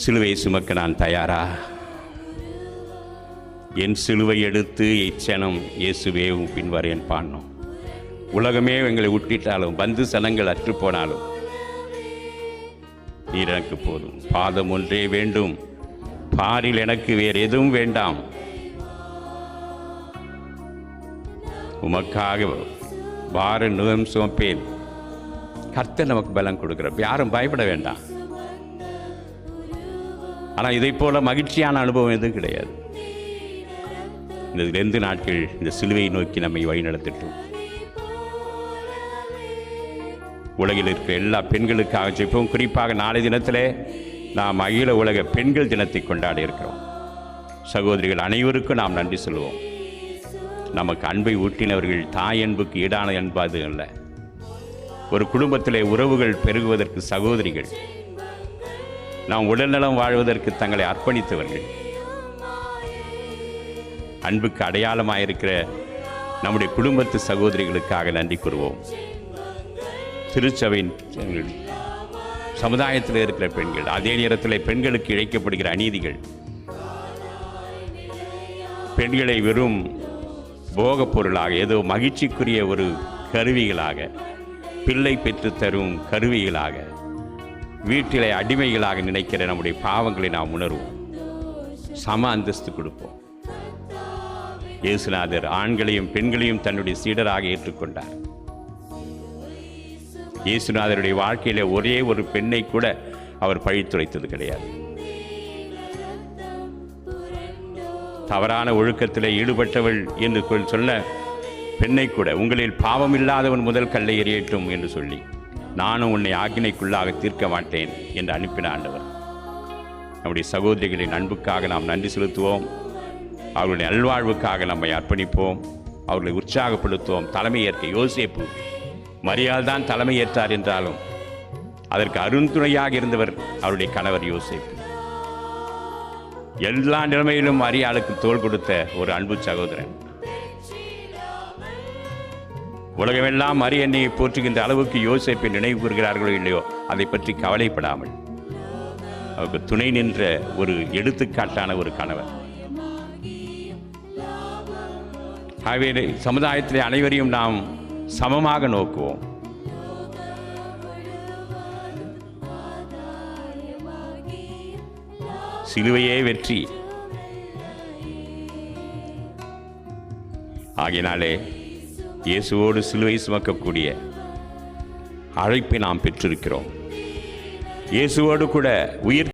சிலுவை சுமக்க நான் தயாரா? என் சிலுவை எடுத்து இச்சனம் இயேசுவே பின்வரேன் பாடணும். உலகமே எங்களை விட்டிட்டாலும் பந்து சனங்கள் அற்று போனாலும் நீர் எனக்கு போதும். பாதம் ஒன்றே வேண்டும், பாரில் எனக்கு வேறு எதுவும் வேண்டாம். உமக்காக வார நுகம் சுமப்பேன். கர்த்தர் நமக்கு பலம் கொடுக்கிறார். யாரும் பயப்பட வேண்டாம். ஆனால் இதை போல மகிழ்ச்சியான அனுபவம் எதுவும் கிடையாது. இந்த 2 நாட்கள் இந்த சிலுவையை நோக்கி நம்மை வழிநடத்திட்டோம். உலகில் இருக்கிற எல்லா பெண்களுக்காக ஜெபிப்போம். குறிப்பாக நாளை தினத்திலே நாம் அகில உலக பெண்கள் தினத்தை கொண்டாட இருக்கிறோம். சகோதரிகள் அனைவருக்கும் நாம் நன்றி சொல்லுவோம். நமக்கு அன்பை ஊட்டினவர்கள். தாய் அன்புக்கு ஈடான அன்பு அது அல்ல. ஒரு குடும்பத்திலே உறவுகள் பெருகுவதற்கு சகோதரிகள், நாம் உடல்நலம் வாழ்வதற்கு தங்களை அர்ப்பணித்தவர்கள், அன்புக்கு அடையாளமாயிருக்கிற நம்முடைய குடும்பத்து சகோதரிகளுக்காக நன்றி கூறுவோம். திருச்சபையின் சமுதாயத்தில் இருக்கிற பெண்கள், அதே நேரத்தில் பெண்களுக்கு இழைக்கப்படுகிற அநீதிகள், பெண்களை வெறும் போகப் பொருளாக, ஏதோ மகிழ்ச்சிக்குரிய ஒரு கருவிகளாக, பிள்ளை பெற்று தரும் கருவிகளாக, வீட்டிலே அடிமைகளாக நினைக்கிற நம்முடைய பாவங்களை நாம் உணர்வோம். சம அந்தஸ்து கொடுப்போம். இயேசுநாதர் ஆண்களையும் பெண்களையும் தன்னுடைய சீடராக ஏற்றுக்கொண்டார். இயேசுநாதருடைய வாழ்க்கையில ஒரே ஒரு பெண்ணை கூட அவர் பழித்துரைத்தது கிடையாது. தவறான ஒழுக்கத்தில் ஈடுபட்டவள் என்று சொல்ல பெண்ணை கூட, உங்களில் பாவம் இல்லாதவன் முதல் கல்லை எறியட்டும் என்று சொல்லி, நானும் உன்னை ஆக்கினைக்குள்ளாக தீர்க்க மாட்டேன் என்று அனுப்பின ஆண்டவர். நம்முடைய சகோதரிகளின் அன்புக்காக நாம் நன்றி செலுத்துவோம். அவர்களுடைய நல்வாழ்வுக்காக நம்மை அர்ப்பணிப்போம். அவர்களை உற்சாகப்படுத்துவோம். தலைமை ஏற்க யோசேப்பு, மரியாள் தான் தலைமை ஏற்றார் என்றாலும் அதற்கு அருந்துணையாக இருந்தவர் அவருடைய கணவர் யோசேப்பு. எல்லா நிலைமையிலும் மரியாளுக்கு தோள் கொடுத்த ஒரு அன்பு சகோதரன். உலகமெல்லாம் மரியன்னையை போற்றுகின்ற அளவுக்கு யோசேப்பை நினைவு கூறுகிறார்களோ இல்லையோ, அதை பற்றி கவலைப்படாமல் அவருக்கு துணை நின்ற ஒரு எடுத்துக்காட்டான ஒரு கணவர். ஆகவே சமுதாயத்திலே அனைவரையும் நாம் சமமாக நோக்குவோம். சிலுவையே வெற்றி. ஆகையினாலே இயேசுவோடு சிலுவை சுமக்கக்கூடிய அழைப்பை நாம் பெற்றிருக்கிறோம். இயேசுவோடு கூட உயிர்